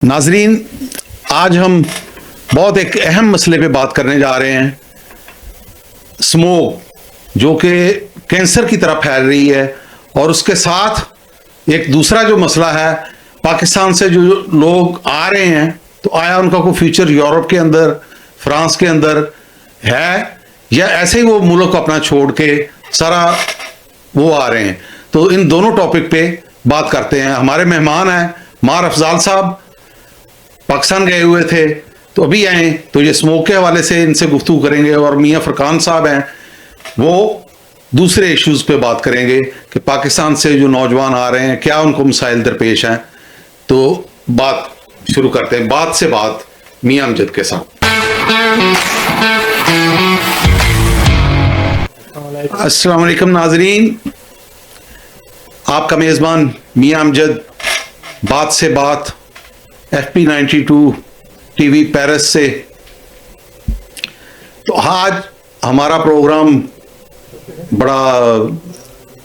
नाजरीन, आज हम बहुत एक अहम मसले पे बात करने जा रहे हैं। स्मोक, जो कि कैंसर की तरह फैल रही है, और उसके साथ एक दूसरा जो मसला है, पाकिस्तान से जो लोग आ रहे हैं तो आया उनका कोई फ्यूचर यूरोप के अंदर, फ्रांस के अंदर है, या ऐसे ही वो मुल्क अपना छोड़ के सारा वो आ रहे हैं। तो इन दोनों टॉपिक पे बात करते हैं। हमारे मेहमान हैं मार अफजाल साहब, पाकिस्तान गए हुए थे तो अभी आए, तो ये स्मोक के हवाले से इनसे गुफ्तगू करेंगे। और मियां फरकान साहब हैं, वो दूसरे इश्यूज पे बात करेंगे कि पाकिस्तान से जो नौजवान आ रहे हैं क्या उनको मसाइल दरपेश हैं। तो बात शुरू करते हैं, बात से बात मियां अमजद के साथ। अस्सलाम वालेकुम नाजरीन, आपका मेजबान मियां अमजद, बात से बात FP 92 टीवी पेरिस से। तो आज हमारा प्रोग्राम बड़ा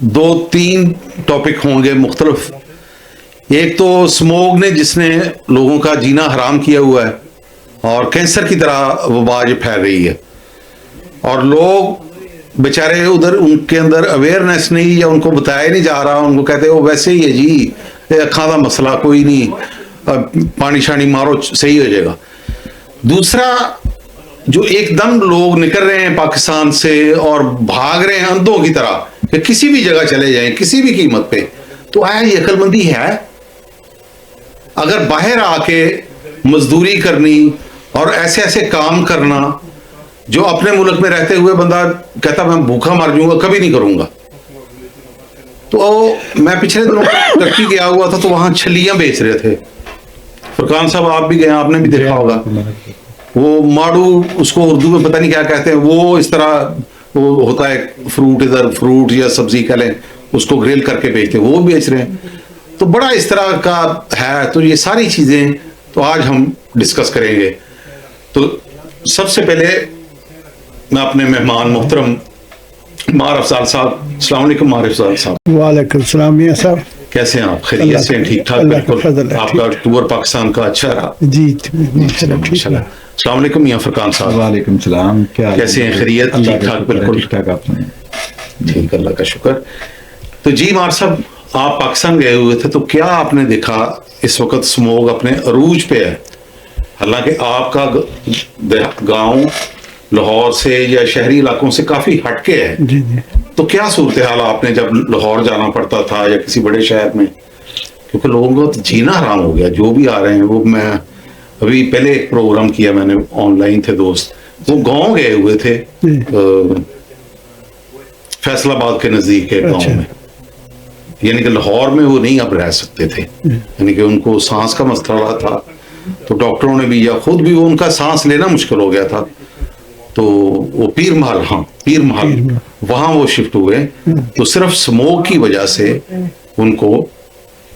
2-3 टॉपिक होंगे मुख्तलिफ। एक तो स्मोक ने जिसने लोगों का जीना हराम किया हुआ है और कैंसर की तरह वबा फैल रही है, और लोग बेचारे उधर उनके अंदर अवेयरनेस नहीं, या उनको बताया नहीं जा रहा। उनको कहते हो वैसे ही है जी, अखा का मसला कोई नहीं, पानी शानी मारो सही हो जाएगा। दूसरा, जो एकदम लोग निकल रहे हैं पाकिस्तान से और भाग रहे हैं अंधों की तरह कि किसी भी जगह चले जाएं किसी भी कीमत पे, तो आया ये अक्लमंदी है? अगर बाहर आके मजदूरी करनी और ऐसे ऐसे काम करना जो अपने मुल्क में रहते हुए बंदा कहता मैं भूखा मर जाऊंगा, कभी नहीं करूंगा। तो मैं पिछले दिनों टर्की गया हुआ था, तो वहां छलियां बेच रहे थे। फरकान साहब आप भी गए, आपने भी देखा होगा। वो माड़ू, उसको उर्दू में पता नहीं क्या कहते हैं, वो इस तरह वो होता है फ्रूट, इधर फ्रूट या सब्जी कह लें, उसको ग्रिल करके बेचते हैं, वो बेच रहे हैं। तो बड़ा इस तरह का है। तो ये सारी चीजें तो आज हम डिस्कस करेंगे। तो सबसे पहले मैं अपने मेहमान मोहतरम मार अफजाल साहब, अस्सलाम वालेकुम मार अफजाल साहब। वालेकुम सलाम मियां साहब, कैसे हैं आप? खैरियत से? ठीक ठाक? बिल्कुल। आपका टूर पाकिस्तान का अच्छा रहा? जी माशाल्लाह। अस्सलाम वालेकुम मियां फरकान साहब। वालेकुम सलाम, क्या कैसे हैं? खैरियत? ठीक ठाक? बिल्कुल ठीक ठाक। आपने? ठीक, अल्लाह का शुक्र। तो जी मार साहब, आप पाकिस्तान गए हुए थे, तो क्या आपने देखा? इस वक्त स्मोक अपने अरूज पे है, हालांकि आपका गांव लाहौर से या शहरी इलाकों से काफी हटके है। जी जी। तो क्या सूरत हाल आपने जब लाहौर जाना पड़ता था या किसी बड़े शहर में? क्योंकि लोगों को तो जीना हराम हो गया, जो भी आ रहे हैं। वो मैं अभी पहले एक प्रोग्राम किया मैंने, ऑनलाइन थे दोस्त, वो गांव गए हुए थे, फैसलाबाद के नजदीक के गांव में, यानी कि लाहौर में वो नहीं अब रह सकते थे, यानी कि उनको सांस का मसला था। तो डॉक्टरों ने भी या खुद भी वो उनका सांस लेना मुश्किल हो गया था। तो वो पीर महल वहां वो शिफ्ट हुए। तो सिर्फ स्मोक की वजह से उनको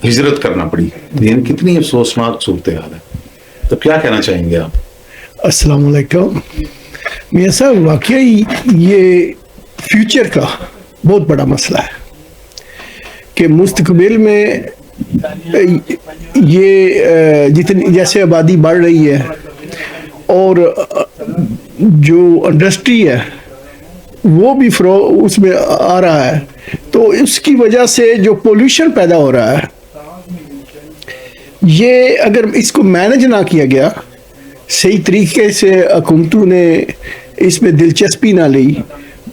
हिजरत करना पड़ी। लेकिन कितनी अफसोसनाक सूरत हाल है। तो क्या कहना चाहेंगे आप? अस्सलाम वालेकुम मियां साहब, वाकई ये फ्यूचर का बहुत बड़ा मसला है कि मुस्तकबिल में ये जितनी जैसे आबादी बढ़ रही है और जो इंडस्ट्री है वो भी उसमें आ रहा है, तो उसकी वजह से जो पोल्यूशन पैदा हो रहा है, ये अगर इसको मैनेज ना किया गया सही तरीके से, हुकूमतों ने इसमें दिलचस्पी ना ली,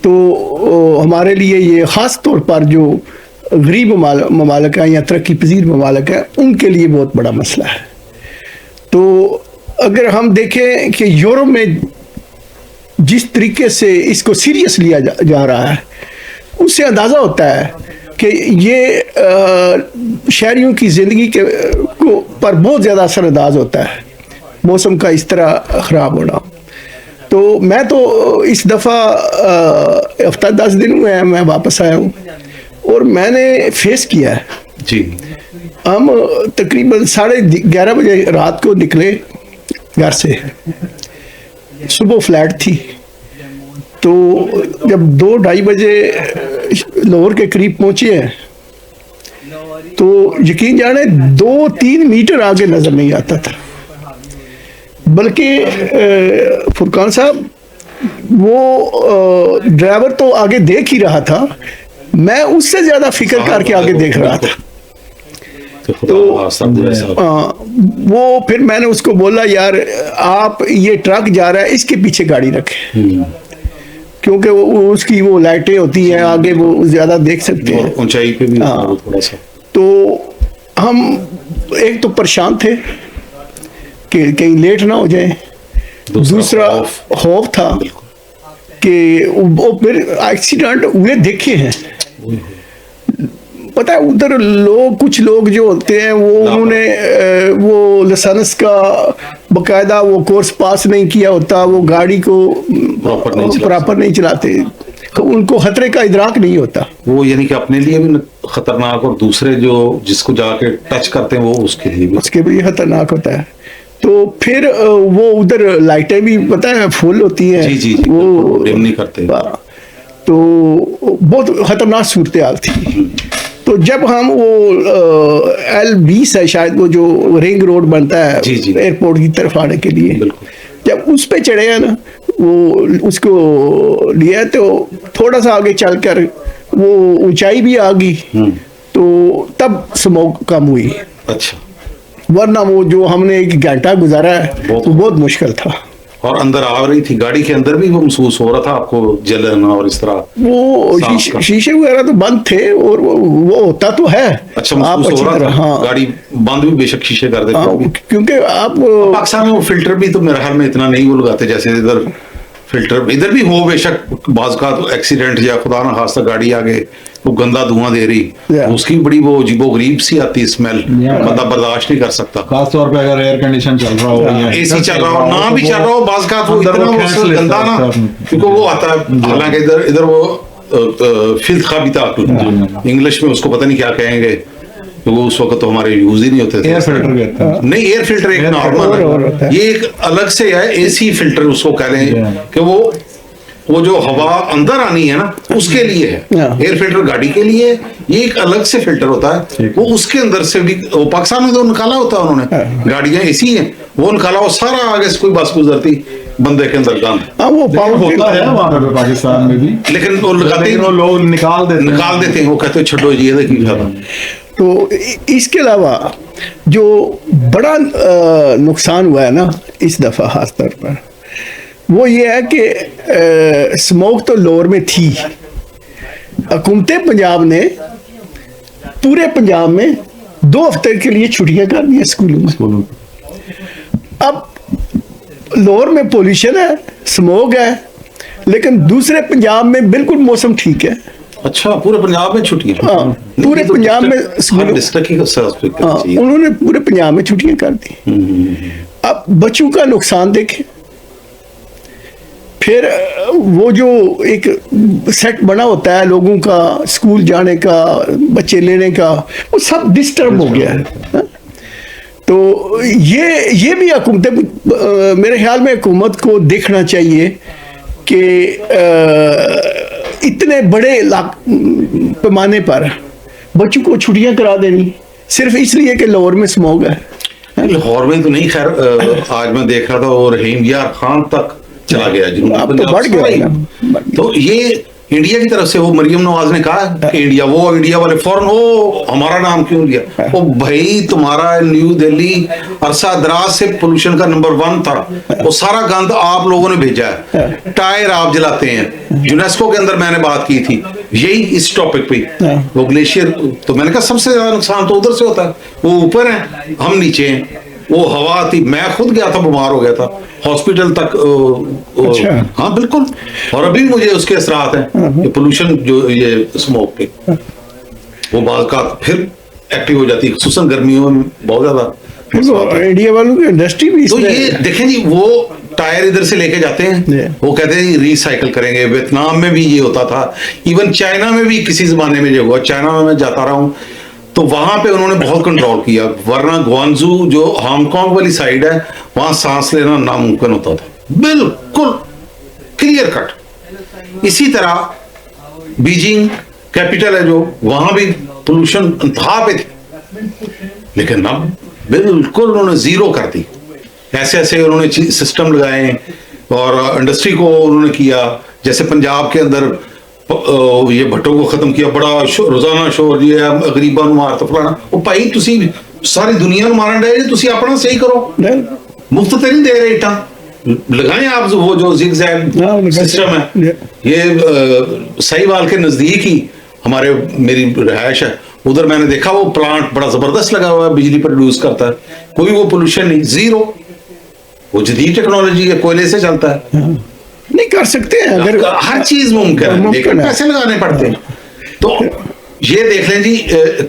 तो हमारे लिए ये ख़ास तौर पर जो गरीब ममालिक हैं या तरक्की पजीर ममालिक हैं, उनके लिए बहुत बड़ा मसला है। तो अगर हम देखें कि यूरोप में जिस तरीके से इसको सीरियस लिया जा रहा है, उससे अंदाज़ा होता है कि ये शहरियों की ज़िंदगी के पर बहुत ज़्यादा असरअंदाज होता है मौसम का इस तरह ख़राब होना। तो मैं तो इस दफ़ा हफ्ता 10 दिन हुए हैं मैं वापस आया हूँ, और मैंने फेस किया है जी। हम तकरीबन 11:30 बजे रात को निकले घर से, सुबह फ्लैट थी, तो जब 2-2:30 बजे लाहौर के करीब पहुंचे हैं तो यकीन जाने 2-3 मीटर आगे नजर नहीं आता था। बल्कि फुरकान साहब, वो ड्राइवर तो आगे देख ही रहा था, मैं उससे ज्यादा फिक्र करके आगे देख रहा था। तो वो फिर मैंने उसको बोला, यार आप, ये ट्रक जा रहा है, इसके पीछे गाड़ी रखें, क्योंकि वो उसकी वो लाइटें होती हैं आगे, वो ज्यादा देख सकते हैं, ऊंचाई पे भी थोड़ा सा। तो हम एक तो परेशान थे कि कहीं लेट ना हो जाए, दूसरा खौफ था कि वो फिर एक्सीडेंट हुए देखे हैं। पता है, उधर लोग, कुछ लोग जो होते हैं वो उन्होंने वो लाइसेंस का बकायदा वो कोर्स पास नहीं किया होता, वो गाड़ी को प्रॉपर नहीं चलाते, तो उनको खतरे का इदराक नहीं होता। वो यानी कि अपने लिए भी खतरनाक, और दूसरे जो जिसको जाके टच करते हैं वो उसके लिए खतरनाक होता है। तो फिर वो उधर लाइटें भी पता है फुल होती हैं, जी, वो डिम नहीं करते, तो बहुत खतरनाक सूरत हाल थी। तो जब हम वो L20 है शायद, वो जो रिंग रोड बनता है एयरपोर्ट की तरफ आने के लिए, जब उस पे चढ़े हैं ना, वो उसको लिया, तो थोड़ा सा आगे चलकर वो ऊंचाई भी आ गई, तो तब स्मोक कम हुई। अच्छा, वरना वो जो हमने 1 घंटा गुजारा है वो बहुत मुश्किल था। और अंदर आ रही थी गाड़ी के अंदर भी वो महसूस हो रहा था आपको जलन और इस तरह? वो शीशे वगैरह तो बंद थे, और वो होता तो है। अच्छा, महसूस हो रहा था। हाँ, गाड़ी बंद भी बेशक शीशे कर देते। हाँ, क्योंकि आप पाकिस्तान में वो फिल्टर भी तो मेरे ख्याल में इतना नहीं वो लगाते जैसे इधर। फिल्टर इधर भी हो बेशक, बाज का तो एक्सीडेंट या खुदा ना खास्ता गाड़ी आगे वो गंदा धुआं दे रही, उसकी बड़ी वो अजीबो गरीब सी आती स्मेल, बंदा बर्दाश्त नहीं कर सकता। खास तौर पे अगर एयर कंडीशन चल रहा हो या एसी चल रहा हो, ना भी चल रहा हो, बाज का तो इतना गंदा ना, क्योंकि वो आता है, हालांकि इधर वो फिल्थ का भी था, इंग्लिश में उसको पता नहीं क्या कहेंगे, वो उस वक्त तो हमारे यूज ही नहीं होते थे। एयर फिल्टर कहते हैं। नहीं, एयर फिल्टर एक नॉर्मल है, ये एक अलग से है, एसी फिल्टर उसको कह रहे हैं कि वो जो हवा अंदर आनी है ना उसके लिए है। एयर फिल्टर गाड़ी के लिए, ये एक अलग से फिल्टर होता है, वो उसके अंदर से भी, वो पाकिस्तान में तो निकाला होता है उन्होंने, गाड़ियां एसी हैं, वो निकाला, वो सारा आगे से कोई बस गुजरती बंदे के अंदर गंद, वो पावर होता है वहां पे पाकिस्तान में भी, लेकिन वो लगाते हैं, लोग निकाल देते हैं, वो कहते हैं छो ये देखिए। तो इसके अलावा जो बड़ा नुकसान हुआ है ना इस दफ़ा खास तौर पर, वो ये है कि स्मोक तो लाहौर में थी, हुकूमत पंजाब ने पूरे पंजाब में 2 हफ्ते के लिए छुट्टियां कर दी स्कूलों में। अब लाहौर में पोल्यूशन है, स्मोक है, लेकिन दूसरे पंजाब में बिल्कुल मौसम ठीक है। अच्छा, पूरे पंजाब में छुट्टियां? हाँ, पूरे पंजाब में उन्होंने पूरे पंजाब में छुट्टियां कर दी। अब बच्चों का नुकसान देखें, फिर वो जो एक सेट बना होता है लोगों का स्कूल जाने का, बच्चे लेने का, वो सब डिस्टर्ब हो गया है। तो ये भी हुकूमत, मेरे ख्याल में हुकूमत को देखना चाहिए कि इतने बड़े पैमाने पर बच्चों को छुट्टियां करा देनी सिर्फ इसलिए कि लाहौर में स्मोक है। लाहौर में तो नहीं, खैर आज मैं देख रहा था और रहीम यार खान तक चला गया, अब तो बढ़ गया। तो ये इंडिया की तरफ से, वो मरियम नवाज ने कहा कि इंडिया, वो इंडिया वाले फौरन हो हमारा नाम क्यों लिया? वो भाई तुम्हारा न्यू दिल्ली अरसा दराज से पोल्यूशन का नंबर 1 था, वो सारा गंद आप लोगों ने भेजा है, टायर आप जलाते हैं। यूनेस्को के अंदर मैंने बात की थी यही इस टॉपिक पे, वो ग्लेशियर, तो मैंने कहा सबसे ज्यादा नुकसान तो उधर से होता है, वो ऊपर है हम नीचे हैं, वो हवा आती, मैं खुद गया था, बीमार हो गया था, हॉस्पिटल तक। अच्छा। हाँ बिल्कुल, और अभी मुझे उसके असरात हैं, पोल्यूशन जो ये स्मोक के, वो बाल का फिर एक्टिव हो जाती है, खुसूसन गर्मियों में बहुत ज्यादा। इंडिया वालों की इंडस्ट्री भी तो ये देखें जी, वो टायर इधर से लेके जाते हैं, वो कहते हैं रिसाइकल करेंगे। वियतनाम में भी ये होता था, इवन चाइना में भी किसी जमाने में जो हुआ, चाइना में मैं जाता रहा हूँ, तो वहां पे उन्होंने बहुत कंट्रोल किया, वरना ग्वांजू जो हांगकांग वाली साइड है, वहां सांस लेना नामुमकिन होता था, बिल्कुल क्लियर कट। इसी तरह बीजिंग कैपिटल है जो, वहां भी पोल्यूशन इंतहा पे थी, लेकिन अब बिल्कुल उन्होंने जीरो कर दी। ऐसे ऐसे उन्होंने सिस्टम लगाए और इंडस्ट्री को उन्होंने किया, जैसे पंजाब के अंदर ये भट्टो को खत्म किया, बड़ा रोजाना शोर ये गरीबा मार तो फलाना। वो भाई तुसी सारी दुनिया मारन रहे जी, तुसी अपना सही करो, मुफ्त तो नहीं दे रहे इटा, लगाएं आप वो जो जिगजैग सिस्टम है। ये सहीवाल के नजदीक ही हमारे मेरी रिहायश है, उधर मैंने देखा वो प्लांट बड़ा जबरदस्त लगा हुआ है, बिजली प्रोड्यूस करता है, कोई वो पोल्यूशन नहीं, जीरो। वो जदीद टेक्नोलॉजी है, कोयले से चलता है। नहीं कर सकते हैं अगर हर चीज मुमकिन है, लेकिन पैसे लगाने पड़ते हैं। तो ये देख लें जी,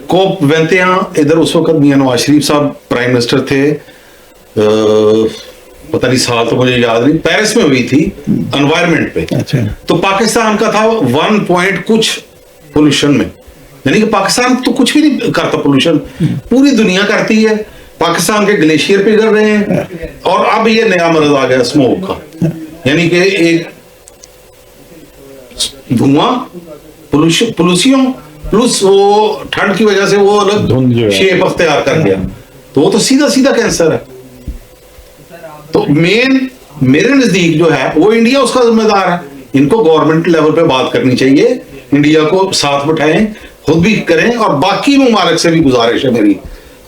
कोप 21 इधर उस वक्त मियां नवाज शरीफ साहब प्राइम मिनिस्टर थे, पता नहीं साल तो मुझे याद नहीं, पेरिस में हुई थी एनवायरनमेंट पे। अच्छा। तो पाकिस्तान का था 1 पॉइंट कुछ पोल्यूशन में, यानी कि पाकिस्तान तो कुछ भी नहीं करता पोल्यूशन, पूरी दुनिया करती है। पाकिस्तान के ग्लेशियर पिघल रहे हैं और अब ये नया मर्ज आ गया स्मोक का, यानी कि एक धुआं पोल्यूशन प्लस वो ठंड की वजह से वो अलग शेप अख्तियार कर गया, तो वो तो सीधा सीधा कैंसर है। तो मेरे नजदीक जो है वो इंडिया उसका जिम्मेदार है। इनको गवर्नमेंट लेवल पे बात करनी चाहिए, इंडिया को साथ बिठाएं, खुद भी करें और बाकी ममालिक से भी गुजारिश है मेरी,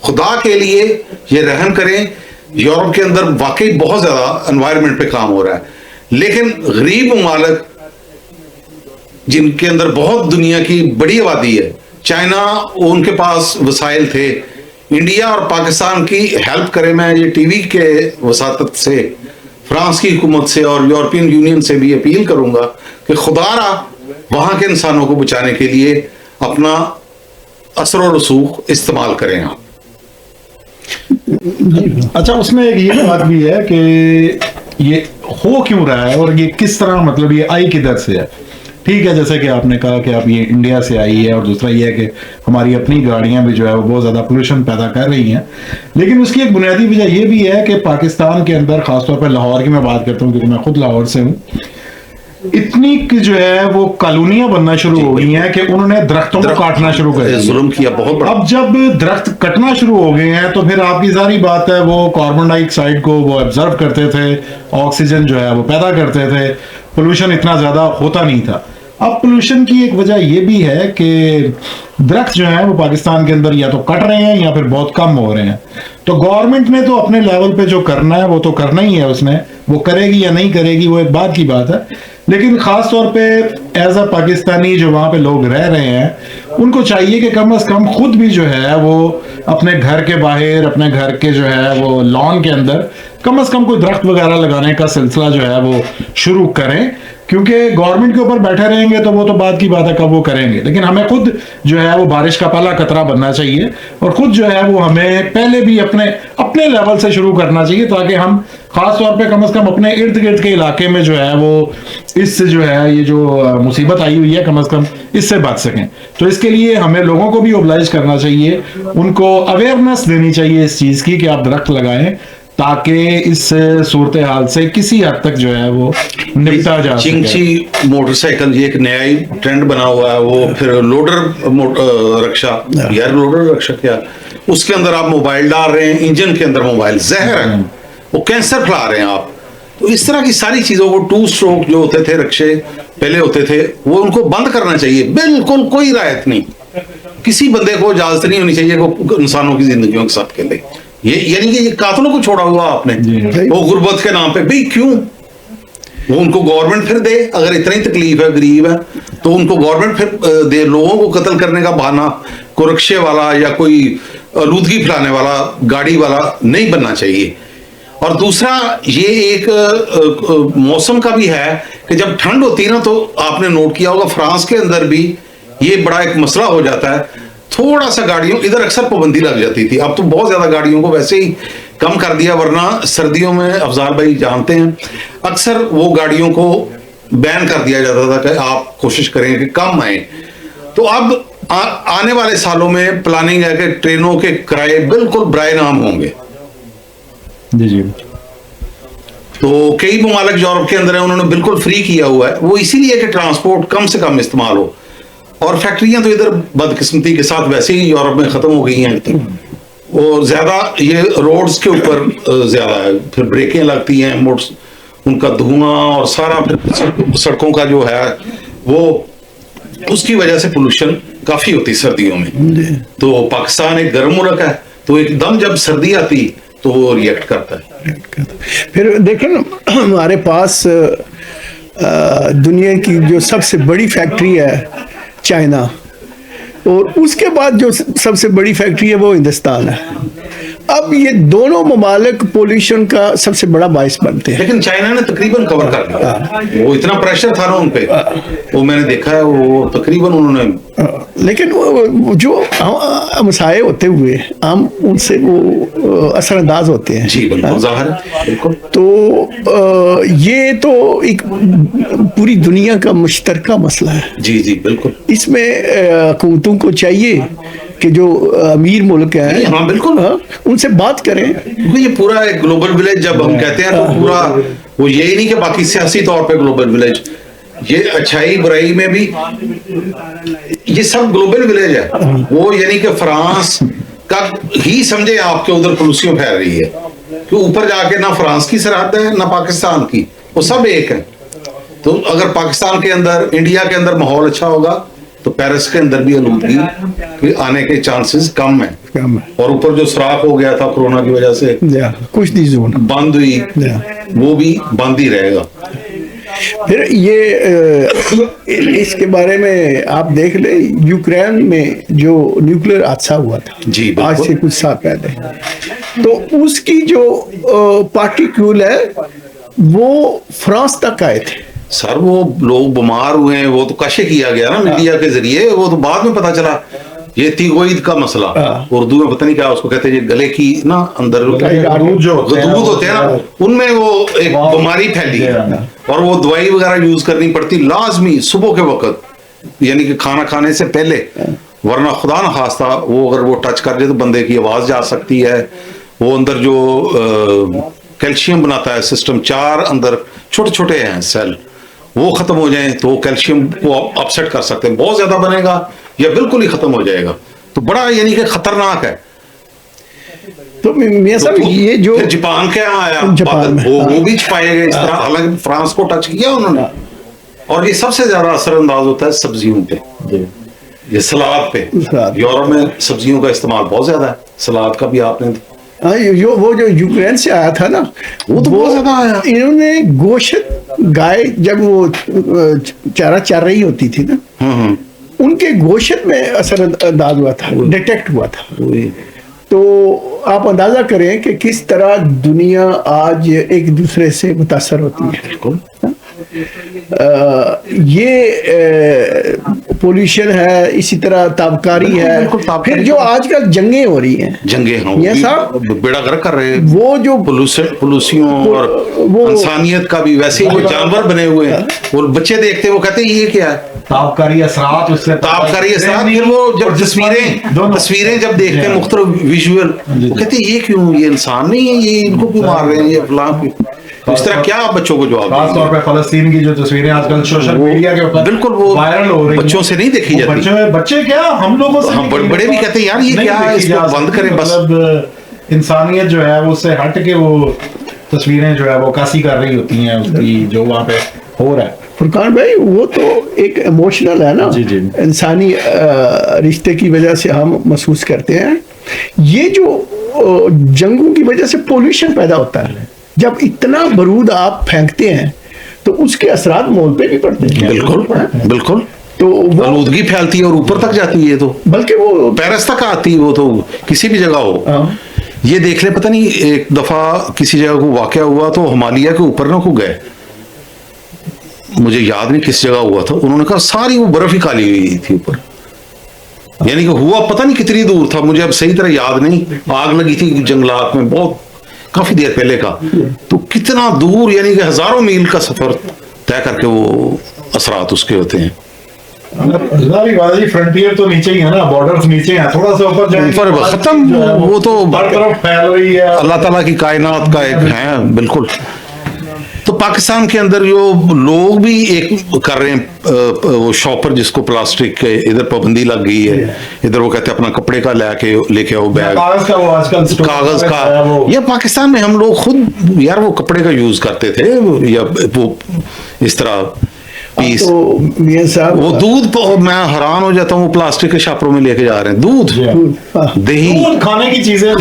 खुदा के लिए ये रहम करें। यूरोप के अंदर वाकई बहुत ज्यादा एनवायरनमेंट पे काम हो रहा है, लेकिन गरीब ममालिक जिनके अंदर बहुत दुनिया की बड़ी आबादी है, चाइना उनके पास वसाइल थे, इंडिया और पाकिस्तान की हेल्प करें। मैं ये टीवी के वसातत से फ्रांस की हुकूमत से और यूरोपियन यूनियन से भी अपील करूंगा कि खुदारा वहां के इंसानों को बचाने के लिए अपना असर और रसूख इस्तेमाल करें आप। अच्छा, उसमें एक ये बात भी है कि ये हो क्यों रहा है और ये किस तरह, मतलब ये आई किधर से है। ठीक है, जैसे कि आपने कहा कि आप ये इंडिया से आई है, और दूसरा ये है कि हमारी अपनी गाड़ियां भी जो है वो बहुत ज़्यादा पोल्यूशन पैदा कर रही हैं। लेकिन उसकी एक बुनियादी वजह ये भी है कि पाकिस्तान के अंदर, ख़ासतौर पर लाहौर की मैं बात करता हूँ क्योंकि मैं खुद लाहौर से हूँ, इतनी की जो है वो कॉलोनियां बनना शुरू हो गई हैं कि उन्होंने दरख्तों को काटना शुरू कर दिया, जुल्म किया बहुत बड़ा। अब जब दरख्त कटना शुरू हो गए हैं तो फिर आपकी सारी बात है, वो कार्बन डाइऑक्साइड को वो ऑब्जर्व करते थे, ऑक्सीजन जो है वो पैदा करते थे, पोल्यूशन इतना ज्यादा होता नहीं था। अब पोल्यूशन की एक वजह यह भी है कि दरख्त जो है वो पाकिस्तान के अंदर या तो कट रहे हैं या फिर बहुत कम हो रहे हैं। तो गवर्नमेंट ने तो अपने लेवल पे जो करना है वो तो करना ही है, उसने वो करेगी या नहीं करेगी वो एक बात की बात है। लेकिन खास तौर पे एज अ पाकिस्तानी जो वहाँ पे लोग रह रहे हैं, उनको चाहिए कि कम से कम खुद भी जो है वो अपने घर के बाहर, अपने घर के जो है वो लॉन के अंदर कम से कम कोई दरख्त वगैरह लगाने का सिलसिला जो है वो शुरू करें। क्योंकि गवर्नमेंट के ऊपर बैठे रहेंगे तो वो तो बात की बात है, कब वो करेंगे। लेकिन हमें खुद जो है वो बारिश का पहला कतरा बनना चाहिए और खुद जो है वो हमें पहले भी अपने लेवल से शुरू करना चाहिए, ताकि हम खास तौर पे कम से कम अपने इर्द गिर्द के इलाके में जो है वो इससे जो है ये जो मुसीबत आई हुई है कम से कम इससे बच सकें। तो इसके लिए हमें लोगों को भी ओबलाइज करना चाहिए, उनको अवेयरनेस देनी चाहिए इस चीज़ की कि आप दरख्त लगाएं, ताकि इस सूरत हाल से किसी हद तक जो है वो निपटा जा सके। चिंची मोटरसाइकिल ये एक नया ही ट्रेंड बना हुआ है, वो फिर लोडर रक्षा, यार लोडर रक्षा क्या, उसके अंदर आप मोबाइल डाल रहे हैं, इंजन के अंदर मोबाइल जहर है, वो कैंसर फैला रहे हैं आप। तो इस तरह की सारी चीजों को, 2 स्ट्रोक जो होते थे रक्षे पहले होते थे, वो उनको बंद करना चाहिए। बिल्कुल कोई रायत नहीं, किसी बंदे को इजाजत नहीं होनी चाहिए को इंसानों की जिंदगियों के साथ खेले। ये यानी कि ये कातलों को छोड़ा हुआ आपने, वो गुर्बत के नाम पे भाई क्यों, वो उनको गवर्नमेंट फिर दे। अगर इतनी तकलीफ है, गरीब है, तो उनको गवर्नमेंट फिर दे। लोगों को कत्ल करने का बहाना कोई रक्षे वाला या कोई आलूदगी फैलाने वाला गाड़ी वाला नहीं बनना चाहिए। और दूसरा ये एक मौसम का भी है कि जब ठंड होती है ना, तो आपने नोट किया होगा फ्रांस के अंदर भी ये बड़ा एक मसला हो जाता है। थोड़ा सा गाड़ियों, इधर अक्सर पाबंदी लग जाती थी, अब तो बहुत ज्यादा गाड़ियों को वैसे ही कम कर दिया, वरना सर्दियों में अफजाल भाई जानते हैं अक्सर वो गाड़ियों को बैन कर दिया जाता था कि आप कोशिश करें कि कम आए। तो अब आने वाले सालों में प्लानिंग है कि ट्रेनों के किराए बिल्कुल बराए नाम होंगे। जी जी। तो कई ममालिक यूरोप के अंदर है, उन्होंने बिल्कुल फ्री किया हुआ है, वो इसीलिए कि ट्रांसपोर्ट कम से कम इस्तेमाल हो। और फैक्ट्रियां तो इधर बदकिस्मती के साथ वैसे ही यूरोप में खत्म हो गई हैं, और ज्यादा ये रोड्स के ऊपर ज्यादा है, फिर ब्रेकें लगती हैं, मोट्स उनका धुआं और सारा फिर सड़कों का जो है वो, उसकी वजह से पोल्यूशन काफी होती सर्दियों में। तो पाकिस्तान एक गर्म मुल्क है, तो एकदम जब सर्दी आती तो वो रिएक्ट करता है। फिर देखें ना, हमारे पास दुनिया की जो सबसे बड़ी फैक्ट्री है चाइना, और उसके बाद जो सबसे बड़ी फैक्ट्री है वो हिंदुस्तान है। अब ये दोनों ममालिक पोल्यूशन का सबसे बड़ा बायस बनते हैं। लेकिन चाइना ने तकरीबन कवर कर दिया, वो इतना प्रेशर था ना उन पे, वो मैंने देखा है, वो तकरीबन उन्होंने, लेकिन वो जो मसाए होते हुए हम उनसे वो असरअंदाज होते हैं। जी बिल्कुल ज़ाहिर है, बिल्कुल। तो ये तो एक पूरी दुनिया का मुश्तरका मसला है। जी जी बिल्कुल। इसमें हुकूमतों को चाहिए कि जो अमीर मुल्क हैं, हाँ बिल्कुल, उनसे बात करें। क्योंकि ये पूरा एक ग्लोबल विलेज जब हम कहते हैं तो पूरा वो यही नहीं कि बाकी सियासी तौर पे ग्लोबल विलेज, ये अच्छाई बुराई में भी ये सब ग्लोबल विलेज है। वो यानी कि फ्रांस का ही समझे आपके उधर पोल्यूशन फैल रही है, कि ऊपर जाके ना फ्रांस की सरहद है ना पाकिस्तान की, वो सब एक है। तो अगर पाकिस्तान के अंदर, इंडिया के अंदर माहौल अच्छा होगा तो पेरिस के अंदर भी आलूदगी आने के चांसेस कम है। और ऊपर जो सुराख हो गया था कोरोना की वजह से, कुछ दी जोन बंद हुई, वो भी बंद ही रहेगा। फिर ये इसके बारे में आप देख ले, यूक्रेन में जो न्यूक्लियर हादसा हुआ था जी आज से कुछ साल पहले, तो उसकी जो पार्टिक्यूल है वो फ्रांस तक आए थे। सर वो लोग बीमार हुए हैं, वो तो कशे किया गया ना मीडिया के जरिए, वो तो बाद में पता चला। ये तीगोईद का मसला, उर्दू में पता नहीं क्या उसको कहते हैं, ये गले की ना अंदर दूध होते हैं ना, उनमें वो एक बीमारी फैली है, और वो दवाई वगैरह यूज करनी पड़ती लाजमी सुबह के वक्त, यानी कि खाना खाने से पहले, वरना खुदा न खास्ता वो अगर वो टच कर दे तो बंदे की आवाज जा सकती है। वो अंदर जो कैल्शियम बनाता है सिस्टम, 4 अंदर छोटे छोटे हैं सेल, वो खत्म हो जाए तो कैल्शियम को अपसेट कर सकते हैं, बहुत ज्यादा बनेगा या बिल्कुल ही खत्म हो जाएगा, तो बड़ा यानी कि खतरनाक है। तो मियां साहब ये जो जापान के यहाँ आया, वो भी छुपाए गए इस तरह, हालांकि फ्रांस को टच किया उन्होंने। और ये सबसे ज्यादा असरअंदाज होता है सब्जियों पे, ये सलाद पे। यूरोप में सब्जियों का इस्तेमाल बहुत ज्यादा है, सलाद का भी आपने वो जो यूक्रेन से आया था ना, वो तो बहुत ज्यादा आया। इन्होंने गोश्त गाय जब वो चारा चर रही होती थी ना, उनके गोश्त में असरअंदाज हुआ था, डिटेक्ट हुआ था। तो आप अंदाजा करें कि किस तरह दुनिया आज एक दूसरे से मुतासर होती है। ये पोल्यूशन है, इसी तरह ताबकारी है, फिर जो आजकल जंगें हो रही हैं, जंगें साहब बेड़ा गर्क कर रहे हैं, वो जो पोल्यूशन और वो इंसानियत का भी वैसे ही, वो जानवर बने हुए हैं, वो बच्चे देखते हैं वो कहते हैं ये क्या है, ताबकारी असरात, उससे ताबकारी असरात। फिर वो जब तस्वीरें जब देखते हैं मुख्तलिफ विजुअल, वो कहते हैं ये क्यों, ये इंसान नहीं है, ये इनको क्यों मार रहे हैं, ये फलां क्यों। तो इस तरह क्या आप बच्चों को जवाब, खास तौर पे फलस्तीन की जो तस्वीरें आजकल सोशल मीडिया के ऊपर बिल्कुल वो वायरल हो रही हैं, बच्चों से नहीं देखी जाती। बच्चे क्या, हम लोगों से, बड़े भी कहते हैं यार ये क्या है, इसको बंद करें बस। मतलब इंसानियत जो है वो उससे हट के वो तस्वीरें जो है वो कासी कर रही होती हैं उसकी, जो वहाँ पे हो रहा है। फुरकान भाई वो तो एक इमोशनल है ना, जी जी, इंसानी रिश्ते की वजह से हम महसूस करते हैं। ये जो जंगों की वजह से पोल्यूशन पैदा होता है, जब इतना बारूद आप फेंकते हैं तो उसके असरात मोल पे भी पड़ते हैं। बिल्कुल बिल्कुल, तो वो आलूदगी फैलती है और ऊपर तक जाती है, तो बल्कि वो पेरिस तक आती है, वो तो किसी भी जगह हो। ये देख ले, पता नहीं एक दफा किसी जगह को वाकया हुआ तो हिमालय के ऊपर ना को गए, मुझे याद नहीं किस जगह हुआ था, उन्होंने कहा सारी वो बर्फ ही काली हुई थी ऊपर, यानी कि हुआ पता नहीं कितनी दूर था, मुझे अब सही तरह याद नहीं। आग लगी थी जंगलात में बहुत काफी देर पहले का, तो कितना दूर, यानी कि हजारों मील का सफर तय करके वो असरात उसके होते हैं। फ्रंटियर तो नीचे ही है ना, बॉर्डर्स नीचे हैं, थोड़ा सा ऊपर जाए खत्म, वो तो हर तरफ फैल रही है। अल्लाह ताला की कायनात का एक है बिल्कुल। तो पाकिस्तान के अंदर जो लोग भी एक कर रहे हैं वो शॉपर जिसको प्लास्टिक के इधर पाबंदी लग गई है, इधर वो कहते हैं अपना कपड़े का लेके आओ बैग, कागज का वो आजकल कागज का, या पाकिस्तान में हम लोग खुद यार वो कपड़े का यूज करते थे या वो इस तरह पीस, तो मियां साहब वो दूध मैं हैरान हो जाता हूँ, वो प्लास्टिक के शापरों में लेके जा रहे हैं दूध, दही, खाने की चीजें,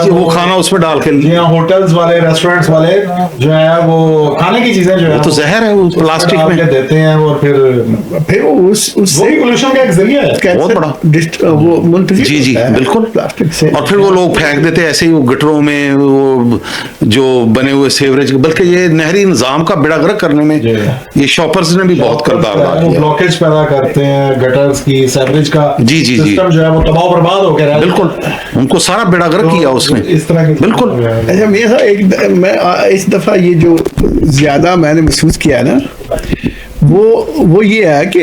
वो खाना उसमें डाल के, होटल्स वाले रेस्टोरेंट्स वाले जो है वो खाने की चीजें जो है तो जहर है वो प्लास्टिक में देते हैं, और फिर उससे पोल्यूशन का एक जरिया है बहुत बड़ा, वो मुंतजिर जी होता है बिल्कुल प्लास्टिक से। और फिर वो लोग फेंक देते हैं ऐसे ही वो गटरों में, वो जो बने हुए सीवरेज, बल्कि ये नहरी निजाम का बेड़ागर्क करने में ये शॉपर्स ने भी बहुत किरदार अदा किया। ब्लॉकेज पैदा करते हैं गटर्स की, सीवरेज का जी सिस्टम जो है वो तबाह बर्बाद हो गया है। बिल्कुल, उनको सारा बेड़ागर्क किया उसने, इस तरह के बिल्कुल। अच्छा मियां साहब मैं इस दफा ये जो ज्यादा मैंने महसूस किया है ना, वो ये है कि